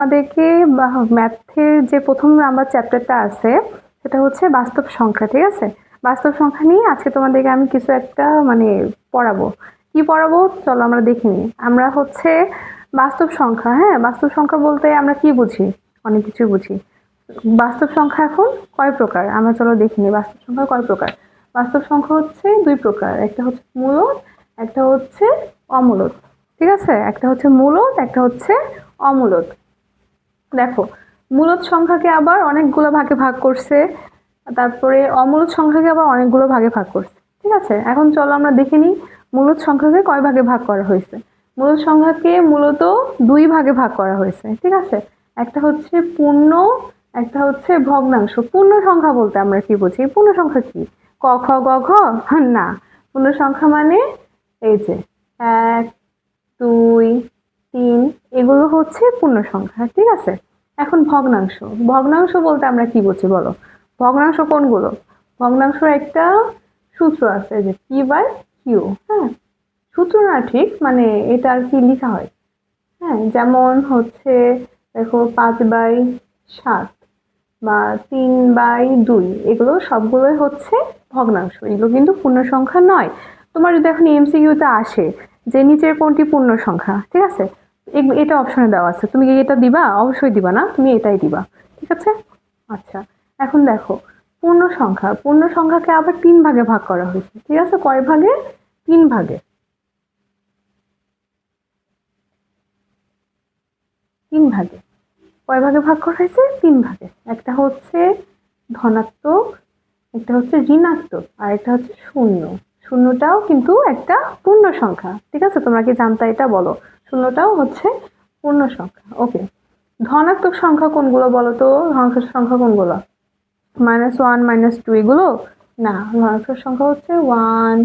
আমাদেরকে ম্যাথের যে প্রথম নাম্বার চ্যাপ্টারটা আছে সেটা হচ্ছে বাস্তব সংখ্যা। ঠিক আছে, বাস্তব সংখ্যা নিয়ে আজকে তোমাদেরকে আমি কিছু একটা পড়াবো। কি পড়াবো চলো আমরা দেখে নিই। আমরা হচ্ছে বাস্তব সংখ্যা, হ্যাঁ বাস্তব সংখ্যা বলতে আমরা কি বুঝি, অনেক কিছু বুঝি। বাস্তব সংখ্যা এখন কয় প্রকার আমরা চলো দেখে নিই। বাস্তব সংখ্যা কয় প্রকার? বাস্তব সংখ্যা হচ্ছে দুই প্রকার, একটা হচ্ছে মূলদ, একটা হচ্ছে অমূলদ। ঠিক আছে, একটা হচ্ছে মূলদ, একটা হচ্ছে অমূলদ। দেখো, মূলদ সংখ্যাকে আবার অনেকগুলো ভাগে ভাগ করছে, তারপরে অমূলদ সংখ্যাকে আবার অনেকগুলো ভাগে ভাগ করছে। ঠিক আছে, এখন চলো আমরা দেখে নিই মূলদ সংখ্যাকে কয় ভাগে ভাগ করা হয়েছে। মূলদ সংখ্যাকে মূলত দুই ভাগে ভাগ করা হয়েছে। ঠিক আছে, একটা হচ্ছে পূর্ণ, একটা হচ্ছে ভগ্নাংশ। পূর্ণ সংখ্যা বলতে আমরা কি বুঝি? পূর্ণ সংখ্যা কি? ক খ গ ঘ? না, পূর্ণ সংখ্যা মানে এই যে 1, 2, 3 এগুলো হচ্ছে পূর্ণ সংখ্যা। ঠিক আছে, এখন ভগ্নাংশ। ভগ্নাংশ বলতে আমরা কি বুঝি বলো? ভগ্নাংশ কোনগুলো? ভগ্নাংশের একটা সূত্র আছে যে পি বাই কিউ। হ্যাঁ, সূত্র না ঠিক, এটা আর কি লেখা হয়। হ্যাঁ, যেমন হচ্ছে দেখো 5/7 বা 3/2, এগুলো সবগুলোই হচ্ছে ভগ্নাংশ, এগুলো কিন্তু পূর্ণ সংখ্যা নয়। তোমার যদি এখন এমসিকিউতে আসে যে নিচের কোনটি পূর্ণ সংখ্যা, ঠিক আছে, এটা অপশনে দেওয়া আছে, তুমি কি এটা দিবা? অবশ্যই দিবা না, তুমি এটাই দিবা। ঠিক আছে, আচ্ছা এখন দেখো পূর্ণ সংখ্যা। পূর্ণ সংখ্যাকে আবার তিন ভাগে ভাগ করা হয়েছে। ঠিক আছে, কয় ভাগে? তিন ভাগে। তিন ভাগে। কয় ভাগে ভাগ করা হয়েছে? তিন ভাগে। একটা হচ্ছে ধনাত্মক, একটা হচ্ছে ঋণাত্মক, আর একটা হচ্ছে শূন্য। শূন্যটাও কিন্তু একটা পূর্ণ সংখ্যা। ঠিক আছে, তোমরা কি জানতা এটা? বলো, শূন্যটাও হচ্ছে পূর্ণ সংখ্যা। ওকে, ধনাত্মক সংখ্যা কোনগুলো বলো তো? ধনাত্মক সংখ্যা কোনগুলো? -1, -2 এগুলো না, ধনাত্মক সংখ্যা হচ্ছে 1,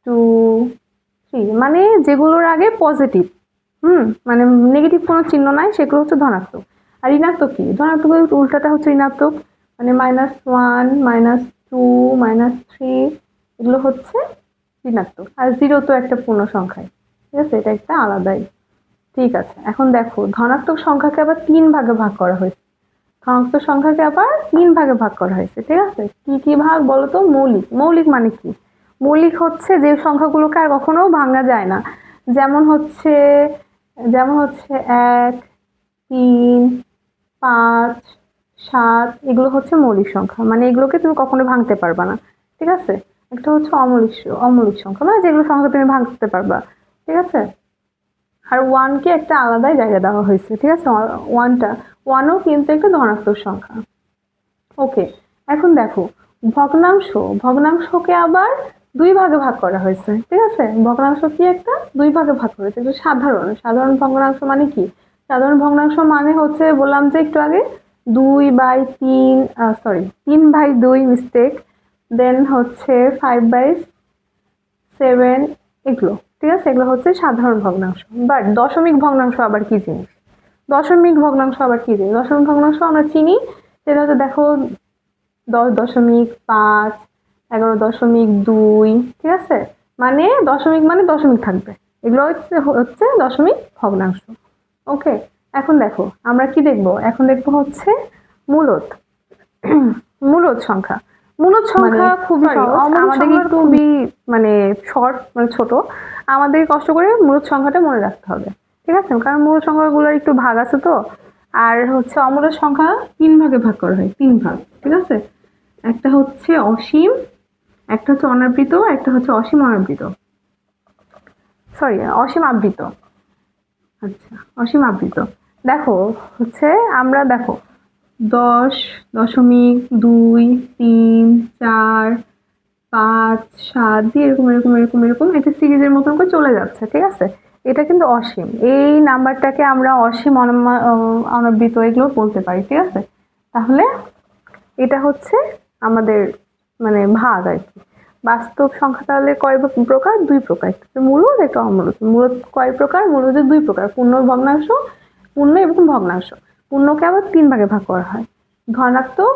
2, 3, মানে যেগুলোর আগে পজিটিভ, নেগেটিভ কোনো চিহ্ন নাই, সেগুলো হচ্ছে ধনাত্মক। আর ঋণাত্মক কি? ধনাত্মক উল্টাটা হচ্ছে ঋণাত্মক, মানে -1, -2, -3 এগুলো হচ্ছে ঋণাত্মক। আর জিরো তো একটা পূর্ণ সংখ্যায়। ঠিক আছে, এটা একটা আলাদাই। ঠিক আছে, এখন দেখো ধনাত্মক সংখ্যাকে আবার তিন ভাগে ভাগ করা হয়েছে। ধনাত্মক সংখ্যাকে আবার তিন ভাগে ভাগ করা হয়েছে। ঠিক আছে, কি কি ভাগ বলো তো? মৌলিক। মৌলিক মানে কি? মৌলিক হচ্ছে যে সংখ্যাগুলোকে আর কখনো ভাঙা যায় না। যেমন হচ্ছে যেমন হচ্ছে 1, 3, 5, 7 এগুলো হচ্ছে মৌলিক সংখ্যা, মানে এগুলোকে তুমি কখনো ভাঙতে পারবা না। ঠিক আছে, একটা হচ্ছে অমৌলিক অমৌলিক সংখ্যা, মানে যেগুলো সংখ্যা তুমি ভাঙতে পারবা। ঠিক আছে, আর ওয়ানকে একটা আলাদাই জায়গা দেওয়া হয়েছে। ঠিক আছে, ওয়ানও কিন্তু একটা ধনাত্মক সংখ্যা। ওকে, এখন দেখো ভগ্নাংশ। ভগ্নাংশকে আবার দুই ভাগে ভাগ করা হয়েছে। ঠিক আছে, ভগ্নাংশ কি একটা দুই ভাগে ভাগ করা হয়েছে। সাধারণ সাধারণ ভগ্নাংশ মানে কি? সাধারণ ভগ্নাংশ মানে হচ্ছে বললাম যে একটু আগে 2/3, সরি 3/2, মিস্টেক, দেন হচ্ছে 5/7 এগুলো। ঠিক আছে, এগুলো হচ্ছে সাধারণ ভগ্নাংশ। বাট দশমিক ভগ্নাংশ আবার কি জিনিস? দশমিক ভগ্নাংশ আবার কি জিনিস? দশমিক ভগ্নাংশ আমরা চিনি, সেটা হচ্ছে দেখো 10.5, 11.2। ঠিক আছে, মানে দশমিক মানে দশমিক থাকবে, এগুলো হচ্ছে হচ্ছে দশমিক ভগ্নাংশ। ওকে, এখন দেখো আমরা কি দেখবো? এখন দেখবো হচ্ছে মূলদ। মূলদ সংখ্যা। মূলদ সংখ্যা খুবই সহজ, আমাদের খুবই শর্ট, ছোট। আমাদের কষ্ট করে মূলদ সংখ্যাটা মনে রাখতে হবে। ঠিক আছে, কারণ মূলদ সংখ্যাগুলোর একটু ভাগ আছে তো। আর হচ্ছে অমূলদ সংখ্যা তিন ভাগে ভাগ করা হয়, তিন ভাগ। ঠিক আছে, একটা হচ্ছে অসীম, একটা হচ্ছে অনাবৃত, একটা হচ্ছে অসীম অনাবৃত, সরি অসীম আবৃত। আচ্ছা, অসীম আবৃত। দেখো হচ্ছে আমরা দেখো 10.2, 3, 4, 5, 7 দিয়ে এরকম এরকম এরকম এরকম একটা সিরিজের মতন করে চলে যাচ্ছে। ঠিক আছে, এটা কিন্তু অসীম। এই নাম্বারটাকে আমরা অসীম অনাবৃত এগুলো বলতে পারি। ঠিক আছে, তাহলে এটা হচ্ছে আমাদের ভাগ আর কি। বাস্তব সংখ্যা তাহলে কয় প্রকার? দুই প্রকার, একটা মূলদ, একটা অমূলদ। মূলদ কয় প্রকার? মূলদ দুই প্রকার, পূর্ণ ভগ্নাংশ, পূর্ণ এবং ভগ্নাংশ। পূর্ণকে আবার তিন ভাগে ভাগ করা হয়, ধনাত্মক,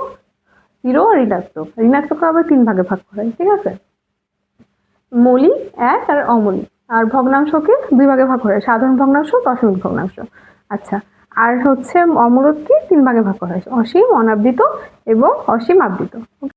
জিরো, ঋণাত্মক। ঋণাত্মককে আবার তিন ভাগে ভাগ করা হয়। ঠিক আছে, মৌলিক এক আর অমৌলিক। আর ভগ্নাংশকে দুই ভাগে ভাগ করা হয়, সাধারণ ভগ্নাংশ, দশমিক ভগ্নাংশ। আচ্ছা, আর হচ্ছে অমূলত কি 3 ভাগে ভাগ করা হয়েছে, অসীম, অনাবৃত এবং অসীম আবৃত। ওকে।